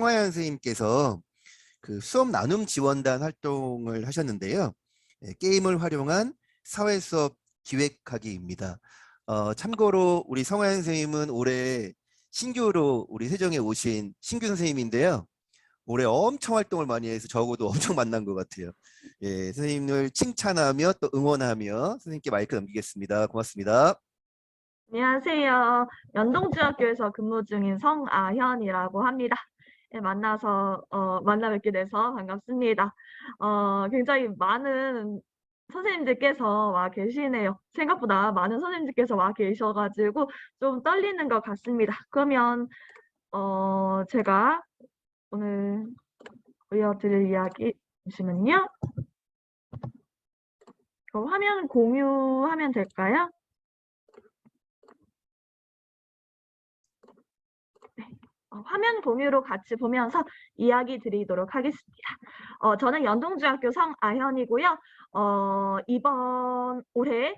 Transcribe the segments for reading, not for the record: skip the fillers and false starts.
성화연 선생님께서 그 수업 나눔 지원단 활동을 하셨는데요. 게임을 활용한 사회 수업 기획하기입니다. 참고로 우리 성화연 선생님은 올해 신규로 우리 세정에 오신 신규 선생님인데요. 올해 엄청 활동을 많이 해서 저하고도 엄청 만난 것 같아요. 예, 선생님을 칭찬하며 또 응원하며 선생님께 마이크 넘기겠습니다. 고맙습니다. 안녕하세요. 연동중학교에서 근무 중인 성아현이라고 합니다. 네, 만나 뵙게 돼서 반갑습니다. 굉장히 많은 선생님들께서 와 계시네요. 생각보다 많은 선생님들께서 와 계셔가지고 좀 떨리는 것 같습니다. 그러면 제가 오늘 보여드릴 이야기 잠시만요. 그럼 화면 공유하면 될까요? 화면 공유로 같이 보면서 이야기 드리도록 하겠습니다. 저는 연동중학교 성아현이고요. 이번 올해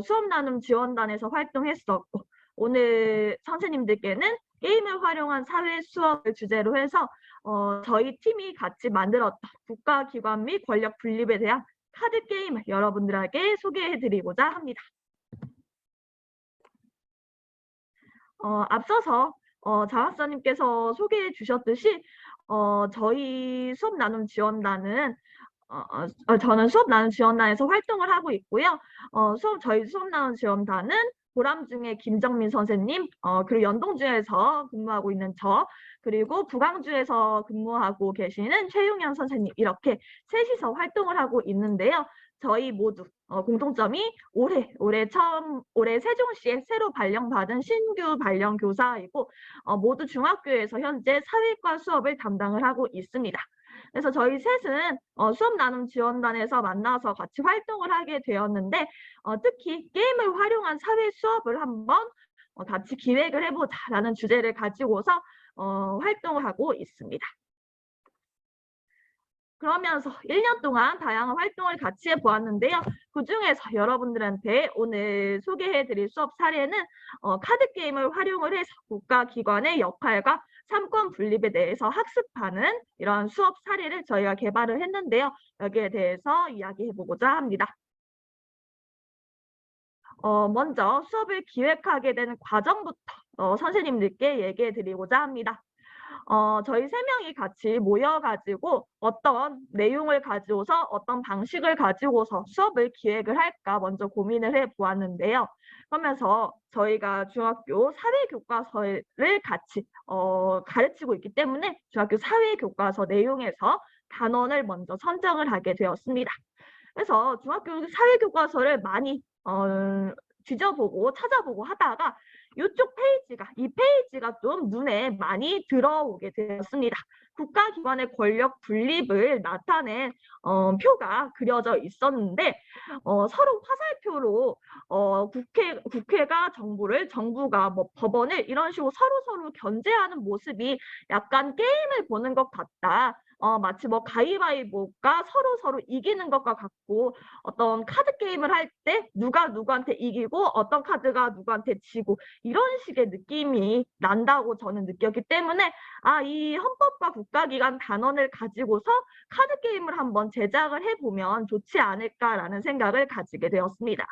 수업 나눔 지원단에서 활동했었고, 오늘 선생님들께는 게임을 활용한 사회 수업을 주제로 해서 저희 팀이 같이 만들었던 국가기관 및 권력 분립에 대한 카드 게임을 여러분들에게 소개해드리고자 합니다. 앞서서 장학사님께서 소개해 주셨듯이 저희 수업 나눔 지원단은 저는 수업 나눔 지원단에서 활동을 하고 있고요. 저희 수업 나눔 지원단은 보람중의 김정민 선생님, 그리고 연동주에서 근무하고 있는 저, 그리고 부강주에서 근무하고 계시는 최용현 선생님, 이렇게 셋이서 활동을 하고 있는데요. 저희 모두 공통점이 올해 세종시에 새로 발령받은 신규 발령 교사이고 모두 중학교에서 현재 사회과 수업을 담당을 하고 있습니다. 그래서 저희 셋은 수업 나눔 지원단에서 만나서 같이 활동을 하게 되었는데 특히 게임을 활용한 사회 수업을 한번 같이 기획을 해보자라는 주제를 가지고서 활동을 하고 있습니다. 그러면서 1년 동안 다양한 활동을 같이 해보았는데요. 그중에서 여러분들한테 오늘 소개해드릴 수업 사례는 카드게임을 활용을 해서 국가기관의 역할과 삼권 분립에 대해서 학습하는 이런 수업 사례를 저희가 개발을 했는데요. 여기에 대해서 이야기해보고자 합니다. 먼저 수업을 기획하게 되는 과정부터 선생님들께 얘기해드리고자 합니다. 저희 3명이 같이 모여가지고 어떤 내용을 가지고서 어떤 방식을 가지고서 수업을 기획을 할까 먼저 고민을 해보았는데요. 그러면서 저희가 중학교 사회교과서를 같이 가르치고 있기 때문에 중학교 사회교과서 내용에서 단원을 먼저 선정을 하게 되었습니다. 그래서 중학교 사회교과서를 많이 뒤져보고 찾아보고 하다가 이 페이지가 좀 눈에 많이 들어오게 되었습니다. 국가기관의 권력 분립을 나타낸 표가 그려져 있었는데 서로 화살표로 국회가 정부를, 정부가 뭐 법원을 이런 식으로 서로 견제하는 모습이 약간 게임을 보는 것 같다. 마치 뭐 가위바위보가 서로 이기는 것과 같고 어떤 카드 게임을 할 때 누가 누구한테 이기고 어떤 카드가 누구한테 지고 이런 식의 느낌이 난다고 저는 느꼈기 때문에 이 헌법과 국가기관 단원을 가지고서 카드 게임을 한번 제작을 해보면 좋지 않을까라는 생각을 가지게 되었습니다.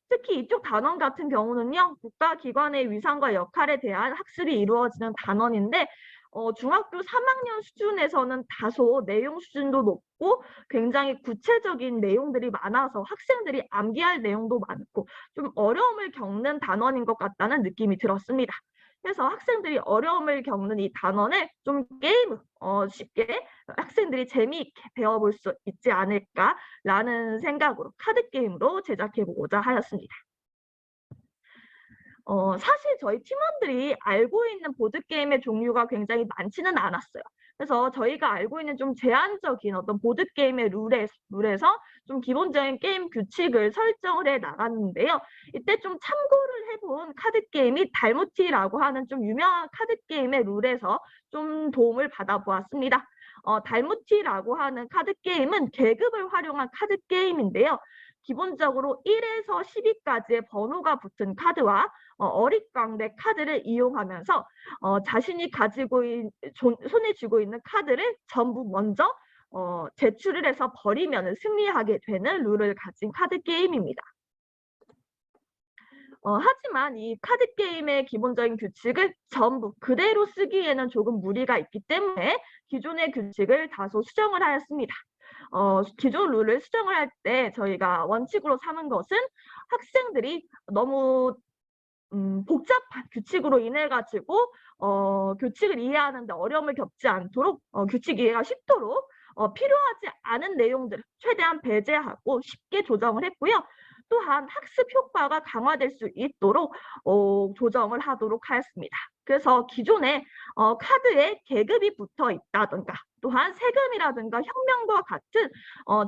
특히 이쪽 단원 같은 경우는요, 국가기관의 위상과 역할에 대한 학습이 이루어지는 단원인데 중학교 3학년 수준에서는 다소 내용 수준도 높고 굉장히 구체적인 내용들이 많아서 학생들이 암기할 내용도 많고 좀 어려움을 겪는 단원인 것 같다는 느낌이 들었습니다. 그래서 학생들이 어려움을 겪는 이 단원을 좀 쉽게 학생들이 재미있게 배워볼 수 있지 않을까라는 생각으로 카드게임으로 제작해보고자 하였습니다. 사실 저희 팀원들이 알고 있는 보드게임의 종류가 굉장히 많지는 않았어요. 그래서 저희가 알고 있는 좀 제한적인 어떤 보드게임의 룰에서 좀 기본적인 게임 규칙을 설정을 해 나갔는데요. 이때 좀 참고를 해본 카드게임이 달무티라고 하는 좀 유명한 카드게임의 룰에서 좀 도움을 받아보았습니다. 달무티라고 하는 카드게임은 계급을 활용한 카드게임인데요. 기본적으로 1에서 12까지의 번호가 붙은 카드와 어릿광대 카드를 이용하면서 자신이 가지고 손에 쥐고 있는 카드를 전부 먼저 제출을 해서 버리면 승리하게 되는 룰을 가진 카드 게임입니다. 하지만 이 카드 게임의 기본적인 규칙을 전부 그대로 쓰기에는 조금 무리가 있기 때문에 기존의 규칙을 다소 수정을 하였습니다. 기존 룰을 수정을 할 때 저희가 원칙으로 삼은 것은 학생들이 너무 복잡한 규칙으로 인해 가지고 규칙을 이해하는데 어려움을 겪지 않도록 규칙 이해가 쉽도록 필요하지 않은 내용들을 최대한 배제하고 쉽게 조정을 했고요. 또한 학습 효과가 강화될 수 있도록 조정을 하도록 하였습니다. 그래서 기존에 카드에 계급이 붙어 있다든가 또한 세금이라든가 혁명과 같은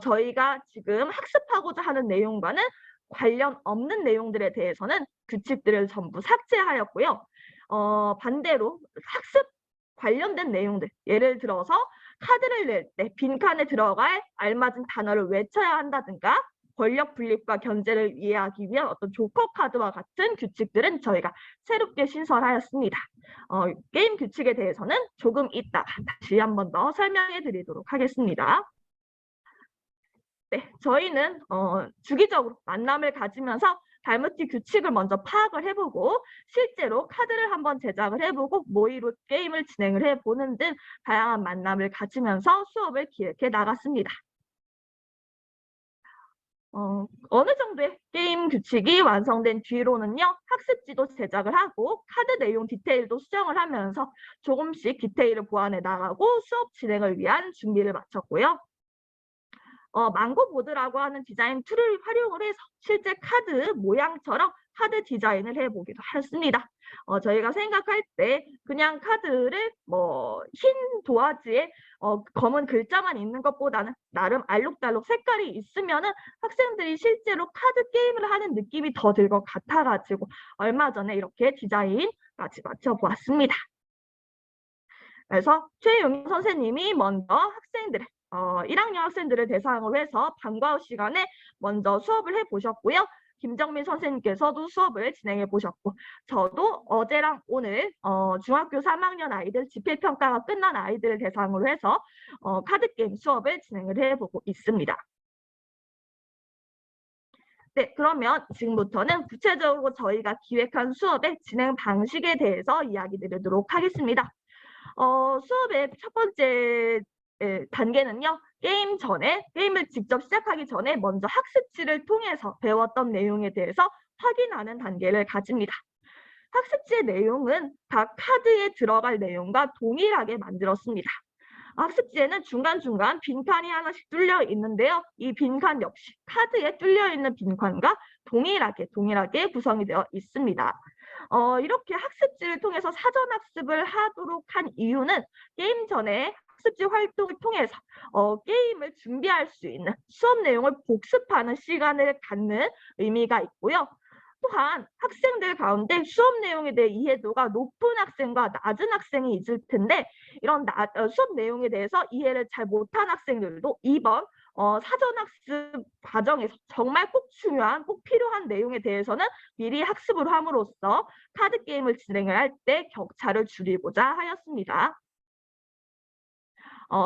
저희가 지금 학습하고자 하는 내용과는 관련 없는 내용들에 대해서는 규칙들을 전부 삭제하였고요. 반대로 학습 관련된 내용들, 예를 들어서 카드를 낼 때 빈칸에 들어갈 알맞은 단어를 외쳐야 한다든가 권력 분립과 견제를 이해하기 위한 어떤 조커 카드와 같은 규칙들은 저희가 새롭게 신설하였습니다. 게임 규칙에 대해서는 조금 이따가 다시 한 번 더 설명해 드리도록 하겠습니다. 네, 저희는 주기적으로 만남을 가지면서 달무티 규칙을 먼저 파악을 해보고 실제로 카드를 한번 제작을 해보고 모의로 게임을 진행을 해보는 등 다양한 만남을 가지면서 수업을 기획해 나갔습니다. 어느 정도의 게임 규칙이 완성된 뒤로는요, 학습지도 제작을 하고 카드 내용 디테일도 수정을 하면서 조금씩 디테일을 보완해 나가고 수업 진행을 위한 준비를 마쳤고요. 망고보드라고 하는 디자인 툴을 활용을 해서 실제 카드 모양처럼 카드 디자인을 해보기도 했습니다. 저희가 생각할 때 그냥 카드를 흰 도화지에 검은 글자만 있는 것보다는 나름 알록달록 색깔이 있으면은 학생들이 실제로 카드 게임을 하는 느낌이 더 들 것 같아가지고 얼마 전에 이렇게 디자인까지 맞춰보았습니다. 그래서 최용희 선생님이 먼저 학생들을 1학년 학생들을 대상으로 해서 방과 후 시간에 먼저 수업을 해보셨고요. 김정민 선생님께서도 수업을 진행해 보셨고 저도 어제랑 오늘 중학교 3학년 아이들 집필평가가 끝난 아이들을 대상으로 해서 카드게임 수업을 진행을 해보고 있습니다. 네, 그러면 지금부터는 구체적으로 저희가 기획한 수업의 진행 방식에 대해서 이야기 드리도록 하겠습니다. 수업의 첫 번째 단계는요. 게임을 직접 시작하기 전에 먼저 학습지를 통해서 배웠던 내용에 대해서 확인하는 단계를 가집니다. 학습지의 내용은 각 카드에 들어갈 내용과 동일하게 만들었습니다. 학습지에는 중간중간 빈칸이 하나씩 뚫려 있는데요. 이 빈칸 역시 카드에 뚫려 있는 빈칸과 동일하게 구성이 되어 있습니다. 이렇게 학습지를 통해서 사전 학습을 하도록 한 이유는 게임 전에 학습지 활동을 통해서 게임을 준비할 수 있는 수업 내용을 복습하는 시간을 갖는 의미가 있고요. 또한 학생들 가운데 수업 내용에 대해 이해도가 높은 학생과 낮은 학생이 있을 텐데 이런 수업 내용에 대해서 이해를 잘 못한 학생들도 이번 사전학습 과정에서 정말 꼭 중요한, 꼭 필요한 내용에 대해서는 미리 학습을 함으로써 카드게임을 진행을 할 때 격차를 줄이고자 하였습니다.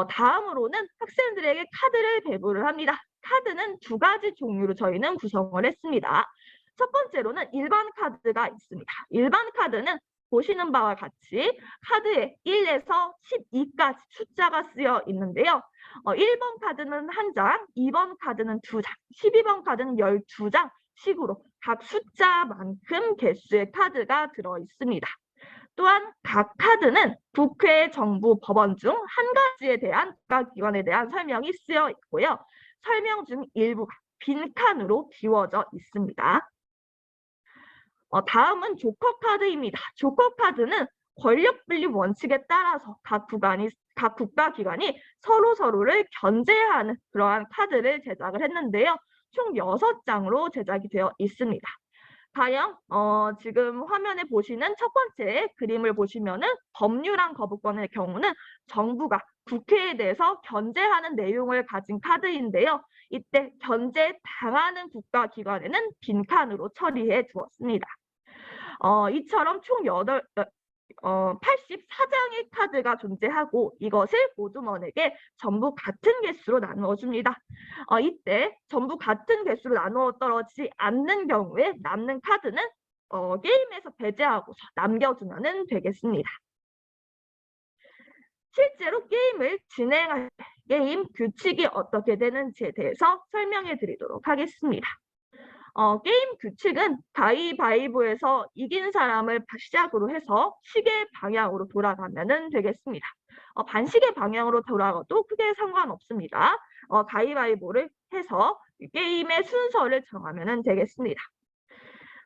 다음으로는 학생들에게 카드를 배부를 합니다. 카드는 두 가지 종류로 저희는 구성을 했습니다. 첫 번째로는 일반 카드가 있습니다. 일반 카드는 보시는 바와 같이 카드에 1에서 12까지 숫자가 쓰여 있는데요. 1번 카드는 1장, 2번 카드는 2장, 12번 카드는 12장 식으로 각 숫자만큼 개수의 카드가 들어 있습니다. 또한 각 카드는 국회, 정부, 법원 중 한 가지에 대한 국가기관에 대한 설명이 쓰여 있고요. 설명 중 일부가 빈칸으로 비워져 있습니다. 다음은 조커 카드입니다. 조커 카드는 권력 분립 원칙에 따라서 각 국가기관이 서로를 견제하는 그러한 카드를 제작을 했는데요. 총 6장으로 제작이 되어 있습니다. 가령 지금 화면에 보시는 첫 번째 그림을 보시면은 법률안 거부권의 경우는 정부가 국회에 대해서 견제하는 내용을 가진 카드인데요. 이때 견제당하는 국가기관에는 빈칸으로 처리해 두었습니다. 이처럼 총 84장의 카드가 존재하고 이것을 모두먼에게 전부 같은 개수로 나누어 줍니다. 이때 전부 같은 개수로 나누어 떨어지지 않는 경우에 남는 카드는 게임에서 배제하고서 남겨두면 되겠습니다. 실제로 게임을 진행할 때 게임 규칙이 어떻게 되는지에 대해서 설명해 드리도록 하겠습니다. 게임 규칙은 가위바위보에서 이긴 사람을 시작으로 해서 시계 방향으로 돌아가면 되겠습니다. 반시계 방향으로 돌아가도 크게 상관없습니다. 가위바위보를 해서 게임의 순서를 정하면 되겠습니다.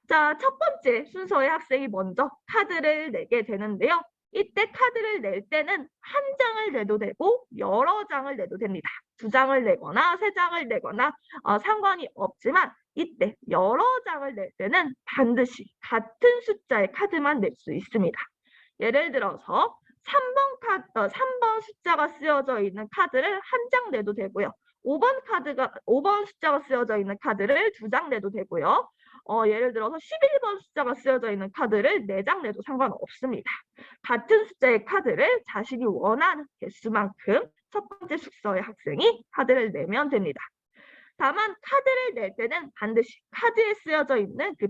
자, 첫 번째 순서의 학생이 먼저 카드를 내게 되는데요. 이때 카드를 낼 때는 한 장을 내도 되고 여러 장을 내도 됩니다. 2장을 내거나 3장을 내거나 상관이 없지만 이때 여러 장을 낼 때는 반드시 같은 숫자의 카드만 낼 수 있습니다. 예를 들어서 3번 숫자가 쓰여져 있는 카드를 한 장 내도 되고요. 5번 숫자가 쓰여져 있는 카드를 2장 내도 되고요. 예를 들어서 11번 숫자가 쓰여져 있는 카드를 4장 내도 상관없습니다. 같은 숫자의 카드를 자신이 원하는 개수만큼 첫 번째 숙소의 학생이 카드를 내면 됩니다. 다만 카드를 낼 때는 반드시 카드에 쓰여져 있는 그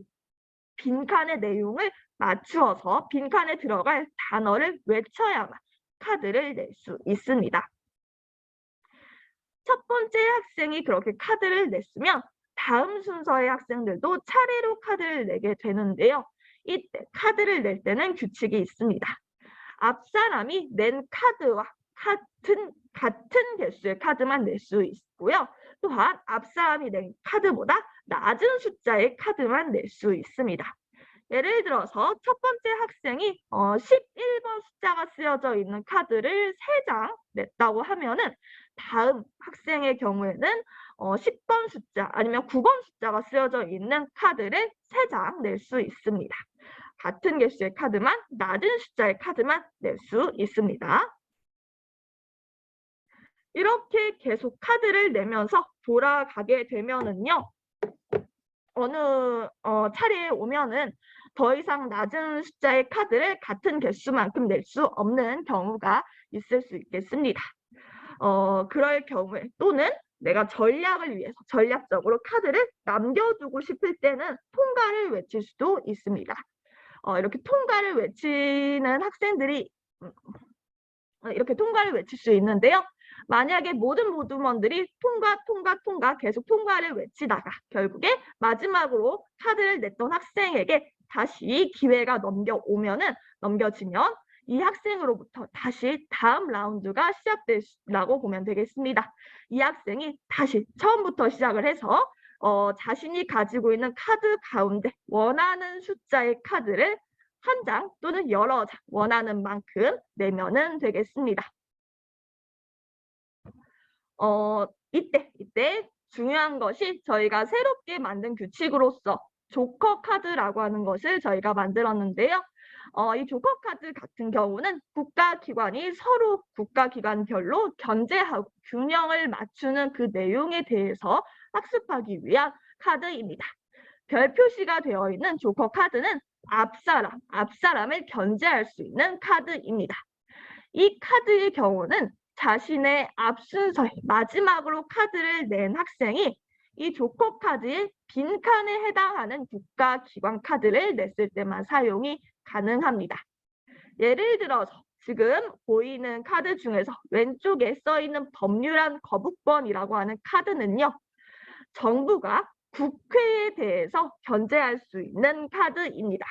빈칸의 내용을 맞추어서 빈칸에 들어갈 단어를 외쳐야만 카드를 낼 수 있습니다. 첫 번째 학생이 그렇게 카드를 냈으면 다음 순서의 학생들도 차례로 카드를 내게 되는데요. 이때 카드를 낼 때는 규칙이 있습니다. 앞 사람이 낸 카드와 같은 개수의 카드만 낼 수 있고요. 또한 앞 사람이 낸 카드보다 낮은 숫자의 카드만 낼 수 있습니다. 예를 들어서 첫 번째 학생이 11번 숫자가 쓰여져 있는 카드를 3장 냈다고 하면은 다음 학생의 경우에는 10번 숫자 아니면 9번 숫자가 쓰여져 있는 카드를 3장 낼 수 있습니다. 같은 개수의 카드만 낮은 숫자의 카드만 낼 수 있습니다. 이렇게 계속 카드를 내면서 돌아가게 되면은요. 어느 차례에 오면은 더 이상 낮은 숫자의 카드를 같은 개수만큼 낼 수 없는 경우가 있을 수 있겠습니다. 그럴 경우에 또는 내가 전략을 위해서 전략적으로 카드를 남겨두고 싶을 때는 통과를 외칠 수도 있습니다. 이렇게 통과를 외치는 학생들이 이렇게 통과를 외칠 수 있는데요. 만약에 모든 모두먼들이 통과 계속 통과를 외치다가 결국에 마지막으로 카드를 냈던 학생에게 다시 기회가 넘겨지면 이 학생으로부터 다시 다음 라운드가 시작되라고 보면 되겠습니다. 이 학생이 다시 처음부터 시작을 해서 자신이 가지고 있는 카드 가운데 원하는 숫자의 카드를 한 장 또는 여러 장 원하는 만큼 내면은 되겠습니다. 이때 중요한 것이 저희가 새롭게 만든 규칙으로서 조커 카드라고 하는 것을 저희가 만들었는데요. 이 조커 카드 같은 경우는 국가기관이 서로 국가기관별로 견제하고 균형을 맞추는 그 내용에 대해서 학습하기 위한 카드입니다. 별 표시가 되어 있는 조커 카드는 앞사람을 견제할 수 있는 카드입니다. 이 카드의 경우는 자신의 앞 순서에 마지막으로 카드를 낸 학생이 이 조커 카드의 빈칸에 해당하는 국가기관 카드를 냈을 때만 사용이 가능합니다. 예를 들어서 지금 보이는 카드 중에서 왼쪽에 써 있는 법률안 거부권이라고 하는 카드는요. 정부가 국회에 대해서 견제할 수 있는 카드입니다.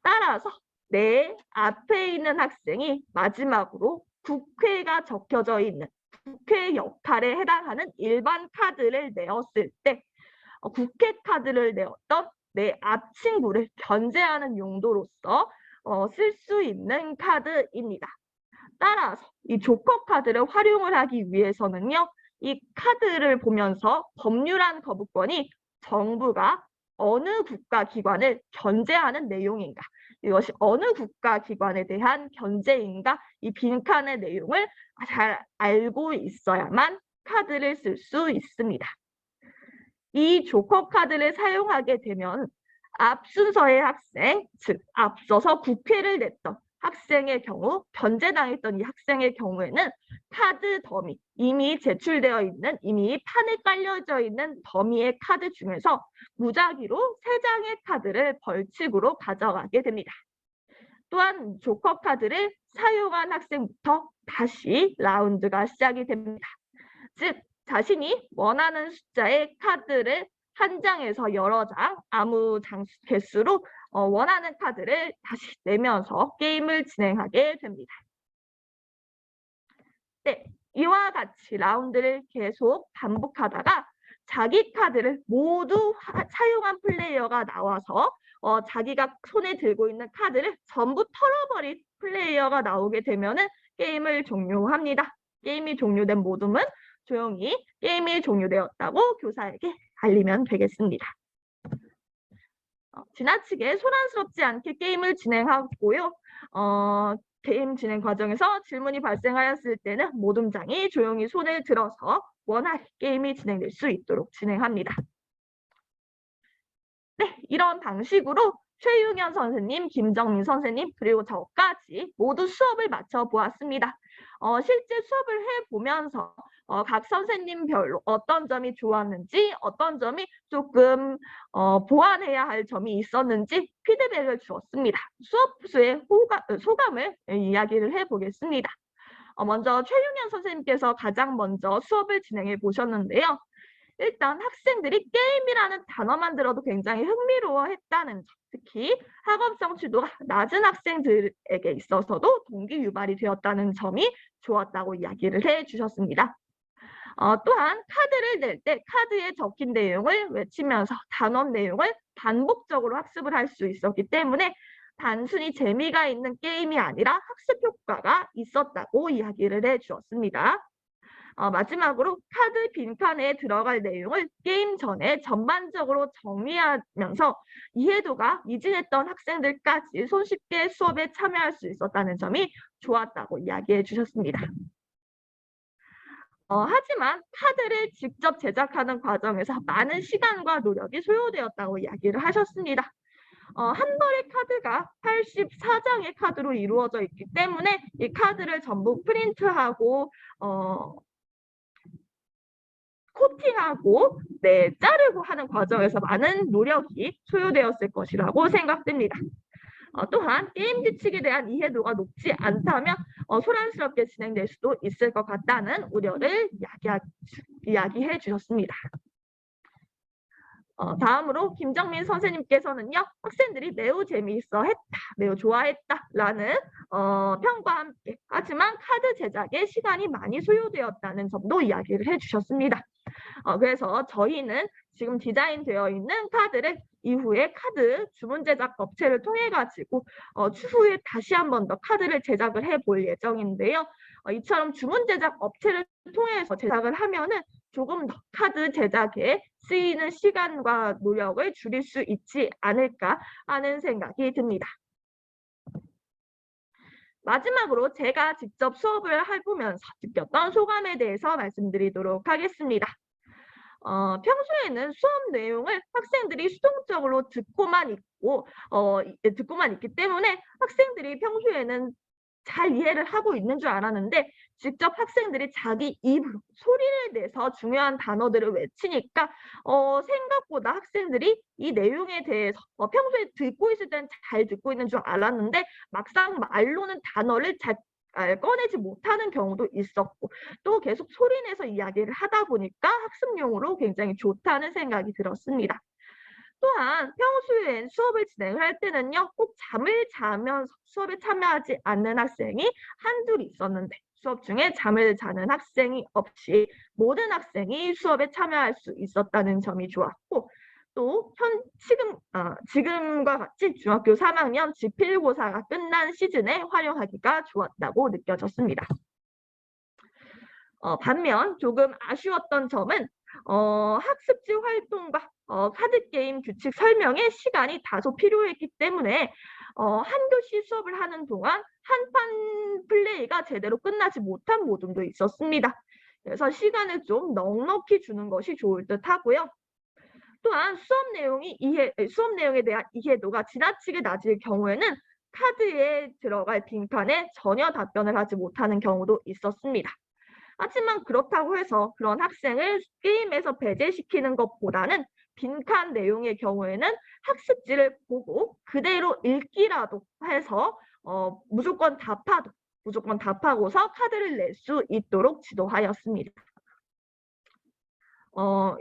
따라서 내 앞에 있는 학생이 마지막으로 국회가 적혀져 있는 국회 역할에 해당하는 일반 카드를 내었을 때 국회 카드를 내었던 내 앞 친구를 견제하는 용도로서 쓸 수 있는 카드입니다. 따라서 이 조커 카드를 활용을 하기 위해서는요. 이 카드를 보면서 법률안 거부권이 정부가 어느 국가기관을 견제하는 내용인가, 이것이 어느 국가기관에 대한 견제인가, 이 빈칸의 내용을 잘 알고 있어야만 카드를 쓸 수 있습니다. 이 조커 카드를 사용하게 되면 앞 순서의 학생, 즉 앞서서 국회를 냈던 학생의 경우, 변제당했던 이 학생의 경우에는 카드 더미, 이미 제출되어 있는, 이미 판에 깔려져 있는 더미의 카드 중에서 무작위로 3장의 카드를 벌칙으로 가져가게 됩니다. 또한 조커 카드를 사용한 학생부터 다시 라운드가 시작이 됩니다. 즉 자신이 원하는 숫자의 카드를 한 장에서 여러 장, 아무 개수로 원하는 카드를 다시 내면서 게임을 진행하게 됩니다. 네, 이와 같이 라운드를 계속 반복하다가 자기 카드를 모두 사용한 플레이어가 나와서 자기가 손에 들고 있는 카드를 전부 털어버린 플레이어가 나오게 되면은 게임을 종료합니다. 게임이 종료된 모둠은 조용히 게임이 종료되었다고 교사에게 알리면 되겠습니다. 지나치게 소란스럽지 않게 게임을 진행하고요. 게임 진행 과정에서 질문이 발생하였을 때는 모둠장이 조용히 손을 들어서 원활히 게임이 진행될 수 있도록 진행합니다. 네, 이런 방식으로 최윤현 선생님, 김정민 선생님, 그리고 저까지 모두 수업을 마쳐 보았습니다. 실제 수업을 해보면서 각 선생님별로 어떤 점이 좋았는지, 어떤 점이 조금 보완해야 할 점이 있었는지 피드백을 주었습니다. 수업 후에 소감을 이야기를 해보겠습니다. 먼저 최윤현 선생님께서 가장 먼저 수업을 진행해 보셨는데요. 일단 학생들이 게임이라는 단어만 들어도 굉장히 흥미로워했다는 점, 특히 학업 성취도가 낮은 학생들에게 있어서도 동기 유발이 되었다는 점이 좋았다고 이야기를 해주셨습니다. 또한 카드를 낼 때 카드에 적힌 내용을 외치면서 단원 내용을 반복적으로 학습을 할 수 있었기 때문에 단순히 재미가 있는 게임이 아니라 학습 효과가 있었다고 이야기를 해주었습니다. 마지막으로 카드 빈칸에 들어갈 내용을 게임 전에 전반적으로 정리하면서 이해도가 미진했던 학생들까지 손쉽게 수업에 참여할 수 있었다는 점이 좋았다고 이야기해 주셨습니다. 하지만 카드를 직접 제작하는 과정에서 많은 시간과 노력이 소요되었다고 이야기를 하셨습니다. 한 벌의 카드가 84장의 카드로 이루어져 있기 때문에 이 카드를 전부 프린트하고 코팅하고 자르고 하는 과정에서 많은 노력이 소요되었을 것이라고 생각됩니다. 또한 게임 규칙에 대한 이해도가 높지 않다면 소란스럽게 진행될 수도 있을 것 같다는 우려를 이야기해 주셨습니다. 다음으로 김정민 선생님께서는요, 학생들이 매우 재미있어 했다, 매우 좋아했다라는 평과 함께 하지만 카드 제작에 시간이 많이 소요되었다는 점도 이야기를 해주셨습니다. 그래서 저희는 지금 디자인되어 있는 카드를 이후에 카드 주문 제작 업체를 통해 가지고 추후에 다시 한 번 더 카드를 제작을 해볼 예정인데요. 이처럼 주문 제작 업체를 통해서 제작을 하면은 조금 더 카드 제작에 쓰이는 시간과 노력을 줄일 수 있지 않을까 하는 생각이 듭니다. 마지막으로 제가 직접 수업을 해보면서 느꼈던 소감에 대해서 말씀드리도록 하겠습니다. 평소에는 수업 내용을 학생들이 수동적으로 듣고만 있기 때문에 학생들이 평소에는 잘 이해를 하고 있는 줄 알았는데 직접 학생들이 자기 입으로 소리를 내서 중요한 단어들을 외치니까 생각보다 학생들이 이 내용에 대해서 평소에 듣고 있을 때는 잘 듣고 있는 줄 알았는데 막상 말로는 단어를 잘 꺼내지 못하는 경우도 있었고 또 계속 소리내서 이야기를 하다 보니까 학습용으로 굉장히 좋다는 생각이 들었습니다. 또한 평소에 수업을 진행을 할 때는요, 꼭 잠을 자면서 수업에 참여하지 않는 학생이 한둘 있었는데 수업 중에 잠을 자는 학생이 없이 모든 학생이 수업에 참여할 수 있었다는 점이 좋았고 또 지금과 같이 중학교 3학년 지필고사가 끝난 시즌에 활용하기가 좋았다고 느껴졌습니다. 반면 조금 아쉬웠던 점은 학습지 활동과 카드 게임 규칙 설명에 시간이 다소 필요했기 때문에 한 교시 수업을 하는 동안 한 판 플레이가 제대로 끝나지 못한 모둠도 있었습니다. 그래서 시간을 좀 넉넉히 주는 것이 좋을 듯 하고요. 또한 수업 내용에 대한 이해도가 지나치게 낮을 경우에는 카드에 들어갈 빈칸에 전혀 답변을 하지 못하는 경우도 있었습니다. 하지만 그렇다고 해서 그런 학생을 게임에서 배제시키는 것보다는 빈칸 내용의 경우에는 학습지를 보고 그대로 읽기라도 해서 무조건 답하고서 카드를 낼 수 있도록 지도하였습니다.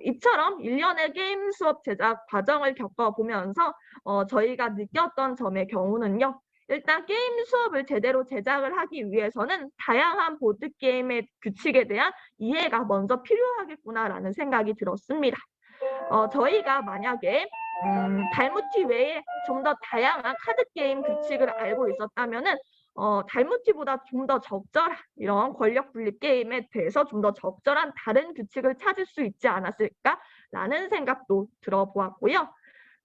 이처럼 1년의 게임 수업 제작 과정을 겪어보면서 저희가 느꼈던 점의 경우는요. 일단 게임 수업을 제대로 제작을 하기 위해서는 다양한 보드게임의 규칙에 대한 이해가 먼저 필요하겠구나라는 생각이 들었습니다. 저희가 만약에 달무티 외에 좀 더 다양한 카드게임 규칙을 알고 있었다면은 달무티보다 좀 더 적절한 이런 권력 분립 게임에 대해서 좀 더 적절한 다른 규칙을 찾을 수 있지 않았을까라는 생각도 들어보았고요.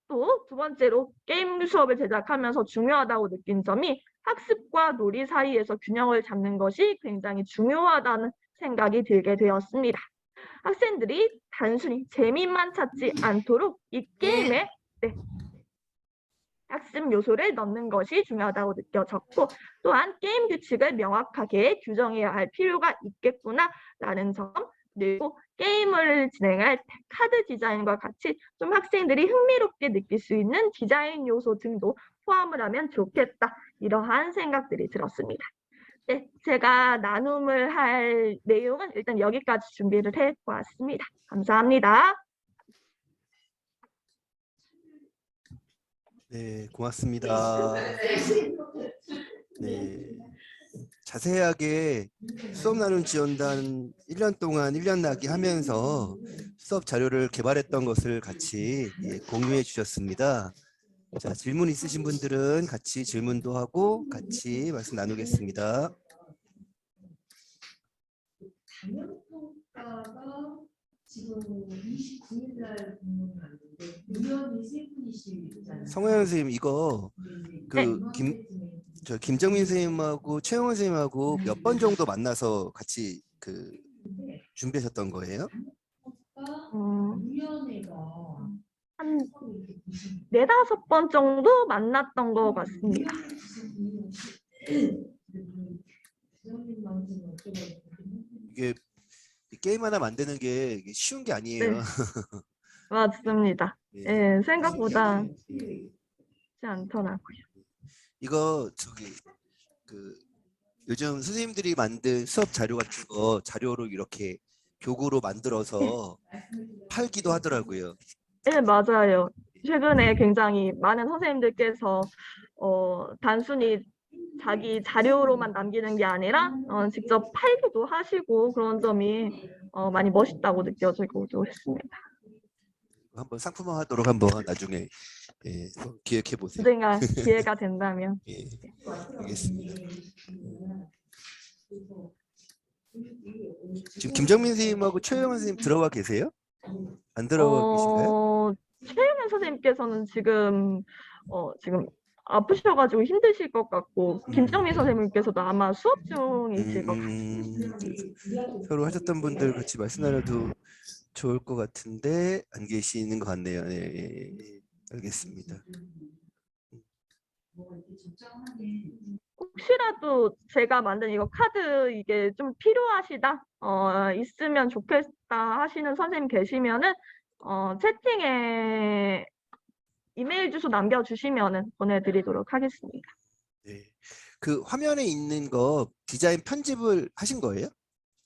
또 두 번째로 게임 수업을 제작하면서 중요하다고 느낀 점이 학습과 놀이 사이에서 균형을 잡는 것이 굉장히 중요하다는 생각이 들게 되었습니다. 학생들이 단순히 재미만 찾지 않도록 이 게임에 학습 요소를 넣는 것이 중요하다고 느껴졌고, 또한 게임 규칙을 명확하게 규정해야 할 필요가 있겠구나라는 점, 그리고 게임을 진행할 카드 디자인과 같이 좀 학생들이 흥미롭게 느낄 수 있는 디자인 요소 등도 포함을 하면 좋겠다, 이러한 생각들이 들었습니다. 네, 제가 나눔을 할 내용은 일단 여기까지 준비를 해보았습니다. 감사합니다. 네, 고맙습니다. 네, 자세하게 수업 나눔 지원단 1년 동안 1년 나기 하면서 수업 자료를 개발했던 것을 같이 공유해 주셨습니다. 자, 질문 있으신 분들은 같이 질문도 하고 같이 말씀 나누겠습니다. 당연평가가 지금 29일 날 공문이 왔는데 유연이 세 분이시잖아요. 성호영 선생님, 이거 김정민 선생님하고 최영원 선생님하고 몇 번 정도 만나서 같이 준비하셨던 거예요? 유연회가 한 4-5번 정도 만났던 것 같습니다. 이게 게임 하나 만드는 게 이게 쉬운 게 아니에요. 네. 맞습니다. 예, 생각보다 쉽지 않더라고요. 이거 요즘 선생님들이 만든 수업 자료 같은 거 자료로 이렇게 교구로 만들어서 팔기도 하더라고요. 네, 맞아요. 최근에 굉장히 많은 선생님들께서 단순히 자기 자료로만 남기는 게 아니라 직접 팔기도 하시고 그런 점이 많이 멋있다고 느껴지고도 했습니다. 한번 상품화하도록 한번 나중에 기획해 보세요. 언젠가 기회가 된다면. 예, 알겠습니다. 지금 김정민 선생님하고 최영원 선생님 들어가 계세요? 안 들어가 계신가요? 최영현 선생님께서는 지금 아프셔가지고 힘드실 것 같고 김정민 선생님께서도 아마 수업 중이실 것 같습니다. 서로 하셨던 분들 같이 말씀 나눠도 좋을 것 같은데 안 계시는 것 같네요. 네, 알겠습니다. 혹시라도 제가 만든 이거 카드 이게 좀 필요하시다, 있으면 좋겠다 하시는 선생님 계시면은 채팅에 이메일 주소 남겨주시면은 보내드리도록 하겠습니다. 네, 그 화면에 있는 거 디자인 편집을 하신 거예요?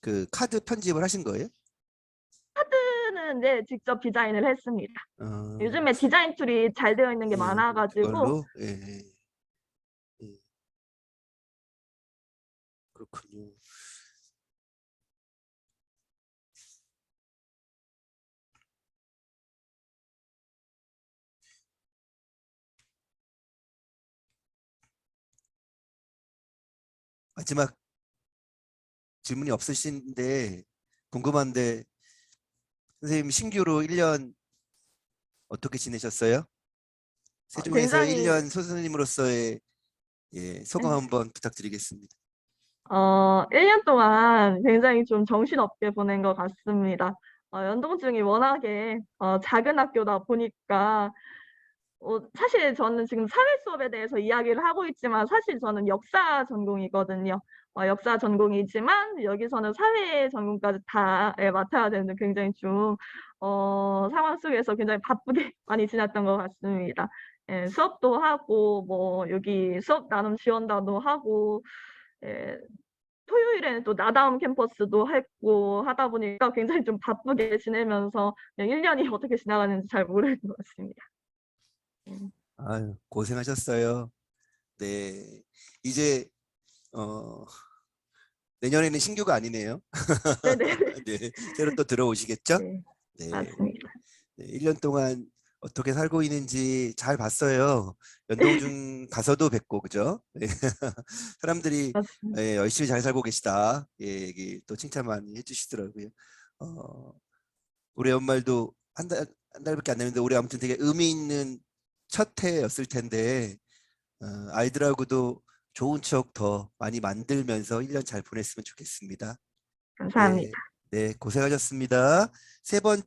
그 카드 편집을 하신 거예요? 카드는 네, 직접 디자인을 했습니다. 요즘에 디자인 툴이 잘 되어 있는 게 많아가지고. 그걸로? 예. 그렇군요. 마지막 질문이 없으신데 궁금한데 선생님 신규로 1년 어떻게 지내셨어요? 세종에서 굉장히 1년 선생님으로서의 소감 한번 부탁드리겠습니다. 1년 동안 굉장히 좀 정신없게 보낸 것 같습니다. 연동중이 워낙에 작은 학교다 보니까 사실 저는 지금 사회 수업에 대해서 이야기를 하고 있지만 사실 저는 역사 전공이거든요. 역사 전공이지만 여기서는 사회 전공까지 다 맡아야 되는 굉장히 좀 상황 속에서 굉장히 바쁘게 많이 지냈던 것 같습니다. 예, 수업도 하고 뭐 여기 수업 나눔 지원단도 하고 예, 토요일에는 또 나다움 캠퍼스도 했고 하다 보니까 굉장히 좀 바쁘게 지내면서 그냥 1년이 어떻게 지나가는지 잘 모르는 것 같습니다. 아유, 고생하셨어요. 네, 이제 내년에는 신규가 아니네요. 네네. 네, 새로 또 들어오시겠죠? 네, 네, 맞습니다. 네, 1년 동안 어떻게 살고 있는지 잘 봤어요. 연동중 가서도 뵙고, 그죠? 네. 사람들이 맞습니다. 열심히 잘 살고 계시다. 얘기 또 칭찬 많이 해주시더라고요. 올해 연말도 한 달밖에 안 됐는데 올해 아무튼 되게 의미 있는 첫 해였을 텐데 아이들하고도 좋은 추억 더 많이 만들면서 1년 잘 보냈으면 좋겠습니다. 감사합니다. 네, 네, 고생하셨습니다. 세 번.